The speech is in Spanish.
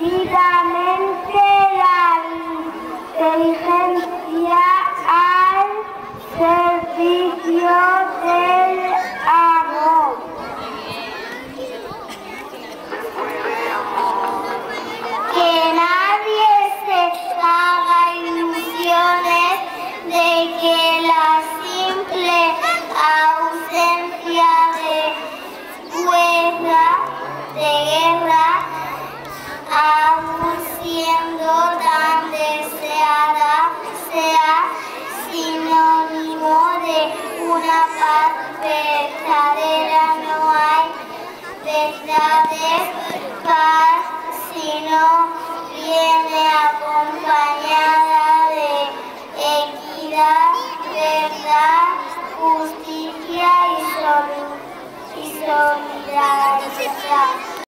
decididamente la inteligencia al servicio del amor. Que nadie se haga ilusiones de que la simple ausencia de guerra, aun siendo tan deseada, sea sinónimo de una paz verdadera. No hay verdadera paz si no viene acompañada de equidad, verdad, justicia y solidaridad.